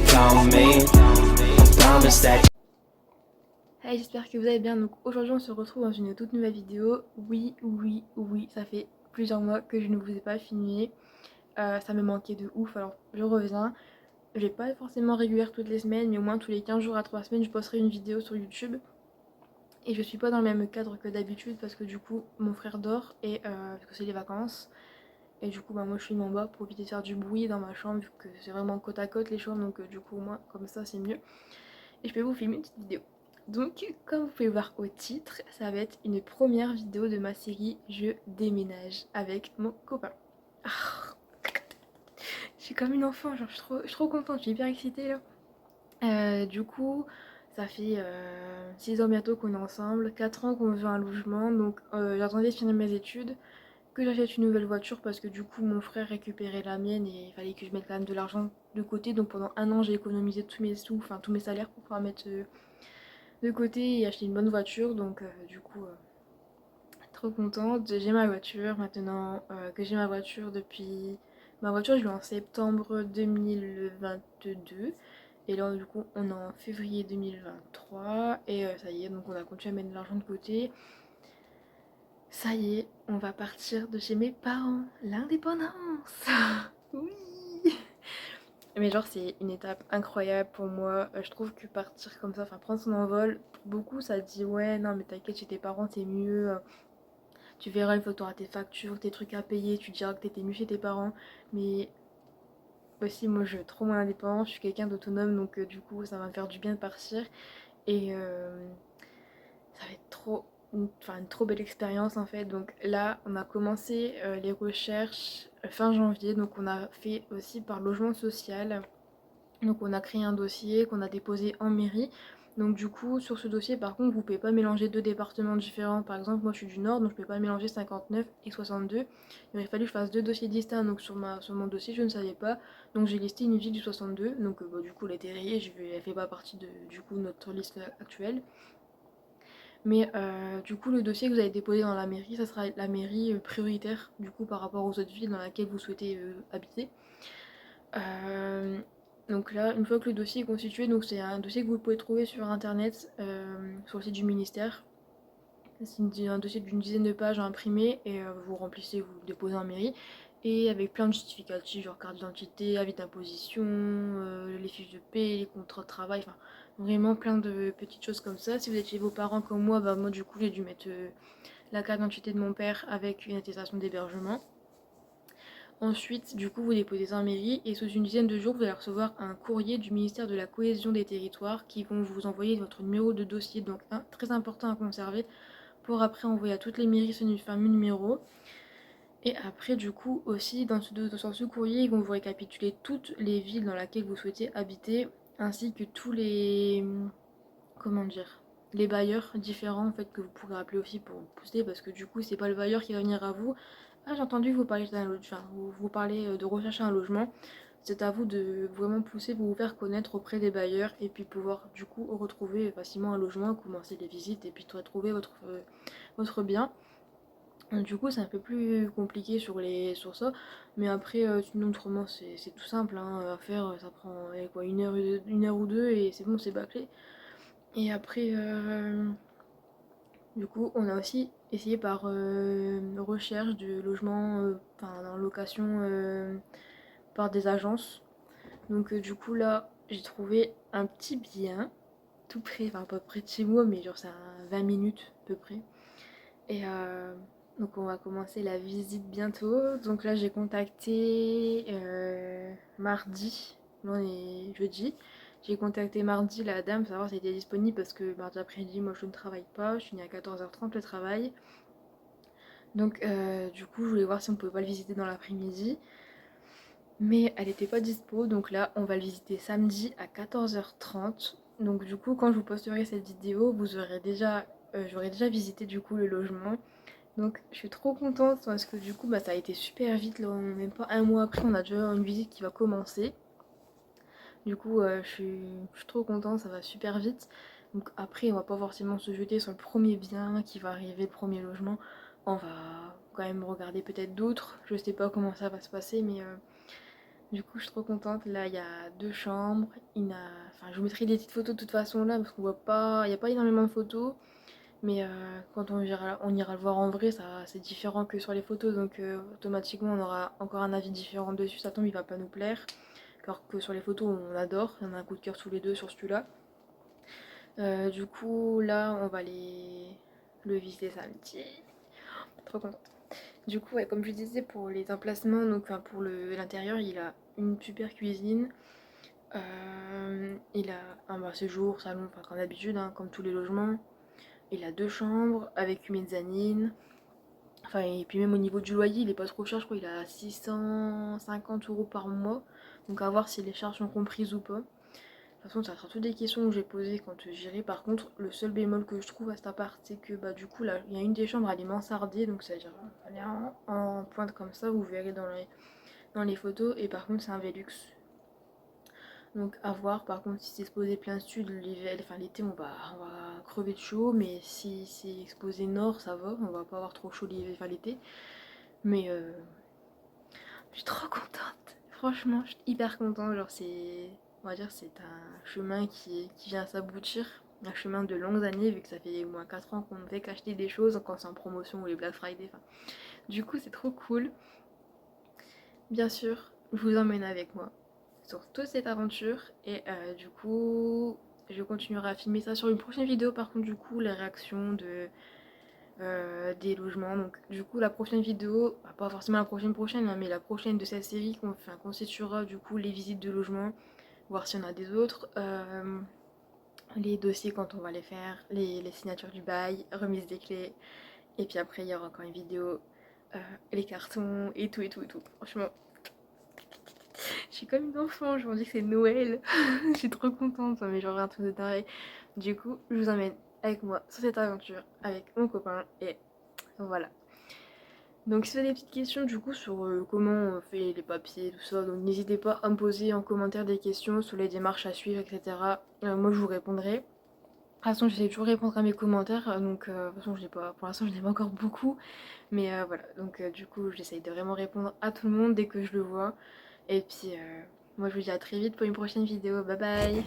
call me. Promise that. Hey, j'espère que vous allez bien. Donc aujourd'hui on se retrouve dans une toute nouvelle vidéo. Oui, ça fait plusieurs mois que je ne vous ai pas filmé. Ça me manquait de ouf, alors je reviens. Je vais pas être forcément régulière toutes les semaines, mais au moins tous les 15 jours à 3 semaines je posterai une vidéo sur YouTube. Et je suis pas dans le même cadre que d'habitude parce que du coup mon frère dort et parce que c'est les vacances. Et du coup moi je suis en bas pour éviter de faire du bruit dans ma chambre vu que c'est vraiment côte à côte les chambres, donc du coup au moins comme ça c'est mieux. Et je peux vous filmer une petite vidéo. Donc comme vous pouvez voir au titre, ça va être une première vidéo de ma série Je déménage avec mon copain. Ah, je suis comme une enfant, genre je suis trop contente, je suis hyper excitée là. Du coup, ça fait 6 ans bientôt qu'on est ensemble, 4 ans qu'on veut un logement, donc j'attendais de finir mes études, que j'achète une nouvelle voiture parce que du coup mon frère récupérait la mienne et il fallait que je mette quand même de l'argent de côté, donc pendant un an j'ai économisé tous mes sous, enfin tous mes salaires pour pouvoir mettre de côté et acheter une bonne voiture, donc du coup trop contente. J'ai ma voiture maintenant, que j'ai ma voiture depuis... Ma voiture je l'ai en septembre 2022 et là du coup on est en février 2023 et ça y est, donc on a continué à mettre de l'argent de côté. Ça y est, on va partir de chez mes parents. L'indépendance. Oui. Mais genre c'est une étape incroyable pour moi. Je trouve que partir comme ça, enfin prendre son envol, pour beaucoup ça dit ouais non mais t'inquiète chez tes parents c'est mieux. Tu verras une fois que t'auras tes factures, tes trucs à payer, tu diras que t'étais mieux chez tes parents. Mais aussi moi je veux trop mon indépendance, je suis quelqu'un d'autonome donc du coup ça va me faire du bien de partir. Et ça va être une trop belle expérience en fait. Donc là on a commencé les recherches fin janvier, donc on a fait aussi par logement social. Donc on a créé un dossier qu'on a déposé en mairie. Donc du coup sur ce dossier par contre vous ne pouvez pas mélanger deux départements différents. Par exemple moi je suis du nord donc je ne peux pas mélanger 59 et 62. Il aurait fallu que je fasse deux dossiers distincts, donc sur mon dossier je ne savais pas. Donc j'ai listé une ville du 62, donc du coup elle a été rayée, elle fait pas partie de du coup notre liste actuelle. Mais du coup le dossier que vous avez déposé dans la mairie, ça sera la mairie prioritaire du coup par rapport aux autres villes dans lesquelles vous souhaitez habiter. Euh, donc là, une fois que le dossier est constitué, donc c'est un dossier que vous pouvez trouver sur internet, sur le site du ministère. C'est un dossier d'une dizaine de pages à imprimer et vous remplissez, vous le déposez en mairie. Et avec plein de justificatifs, genre carte d'identité, avis d'imposition, les fiches de paie, les contrats de travail, enfin vraiment plein de petites choses comme ça. Si vous êtes chez vos parents comme moi, bah moi du coup j'ai dû mettre la carte d'identité de mon père avec une attestation d'hébergement. Ensuite, du coup, vous déposez ça en mairie et sous une dizaine de jours, vous allez recevoir un courrier du ministère de la Cohésion des Territoires qui vont vous envoyer votre numéro de dossier, donc très important à conserver pour après envoyer à toutes les mairies ce fameux numéro. Et après, du coup, aussi, dans ce courrier, ils vont vous récapituler toutes les villes dans lesquelles vous souhaitez habiter, ainsi que tous les... comment dire, les bailleurs différents en fait que vous pourrez appeler aussi pour vous pousser, parce que du coup c'est pas le bailleur qui va venir à vous. Ah, j'ai entendu que vous parlez d'un logement, enfin, vous parlez de rechercher un logement. C'est à vous de vraiment pousser pour vous faire connaître auprès des bailleurs et puis pouvoir du coup retrouver facilement un logement, commencer les visites et puis retrouver votre bien. Du coup c'est un peu plus compliqué sur ça, mais après sinon autrement c'est tout simple hein, à faire, ça prend quoi, une heure ou deux et c'est bon, c'est bâclé. Et après, du coup, on a aussi essayé par recherche de logements, enfin en location par des agences. Donc du coup là, j'ai trouvé un petit bien, tout près, enfin pas près de chez moi, mais genre c'est à 20 minutes à peu près. Et donc on va commencer la visite bientôt. Donc là j'ai contacté mardi, non on est jeudi. J'ai contacté mardi la dame pour savoir si elle était disponible parce que mardi après-midi moi je ne travaille pas, je finis à 14h30 le travail. Donc du coup je voulais voir si on pouvait pas le visiter dans l'après-midi. Mais elle n'était pas dispo, donc là on va le visiter samedi à 14h30. Donc du coup quand je vous posterai cette vidéo, j'aurai déjà visité du coup le logement. Donc je suis trop contente parce que du coup bah, ça a été super vite, là, même pas un mois après on a déjà une visite qui va commencer. Du coup je suis trop contente, ça va super vite. Donc après on va pas forcément se jeter sur le premier bien qui va arriver, le premier logement. On va quand même regarder peut-être d'autres, je sais pas comment ça va se passer mais Du coup, je suis trop contente. Là, il y a 2 chambres. Enfin, je vous mettrai des petites photos de toute façon là, parce qu'on voit pas, il n'y a pas énormément de photos. Mais quand on ira le voir en vrai, ça, c'est différent que sur les photos. Donc automatiquement, on aura encore un avis différent dessus. Ça tombe, il va pas nous plaire. Alors que sur les photos, on adore. On a un coup de cœur tous les deux sur celui-là. Du coup, là, on va le visiter samedi. Trop contente. Du coup, ouais, comme je disais, pour les emplacements, donc enfin, pour l'intérieur, il a une super cuisine. Il a un séjour, salon, enfin comme d'habitude, hein, comme tous les logements. Il a 2 chambres avec une mezzanine. Enfin, et puis même au niveau du loyer, il est pas trop cher, je crois il a 650 € par mois. Donc à voir si les charges sont comprises ou pas. De toute façon, ça sera toutes des questions que j'ai posées quand j'irai. Par contre, le seul bémol que je trouve à cet appart, c'est que bah du coup là, il y a une des chambres, elle est mansardée, donc c'est-à-dire elle est en pointe comme ça, vous verrez dans les photos. Et par contre, c'est un Velux. Donc à voir, par contre, si c'est exposé plein sud, l'été, on va crever de chaud, mais si c'est exposé nord, ça va, on va pas avoir trop chaud l'été. Mais je suis trop contente, franchement, je suis hyper contente. Genre, on va dire, c'est un chemin qui vient à s'aboutir, un chemin de longues années, vu que ça fait au moins 4 ans qu'on ne fait qu'acheter des choses quand c'est en promotion ou les Black Friday. Enfin, du coup, c'est trop cool. Bien sûr, je vous emmène avec moi sur toute cette aventure et du coup je continuerai à filmer ça sur une prochaine vidéo. Par contre, du coup, les réactions des logements. Donc du coup, la prochaine vidéo, bah, pas forcément la prochaine hein, mais la prochaine de cette série constituera du coup les visites de logements, voir s'il y en a des autres, les dossiers quand on va les faire, les signatures du bail, remise des clés, et puis après il y aura encore une vidéo, les cartons et tout et tout et tout. Franchement, je suis comme une enfant, je me dis que c'est Noël. Je suis trop contente, mais genre un truc de taré. Du coup, je vous emmène avec moi sur cette aventure avec mon copain et voilà. Donc si vous avez des petites questions du coup sur comment on fait les papiers, tout ça, donc n'hésitez pas à me poser en commentaire des questions sur les démarches à suivre, etc. Moi je vous répondrai. De toute façon, j'essaie toujours de répondre à mes commentaires, donc de toute façon, pour l'instant, je n'ai pas encore beaucoup, mais voilà. Donc du coup, j'essaie de vraiment répondre à tout le monde dès que je le vois. Et puis, moi, je vous dis à très vite pour une prochaine vidéo. Bye bye!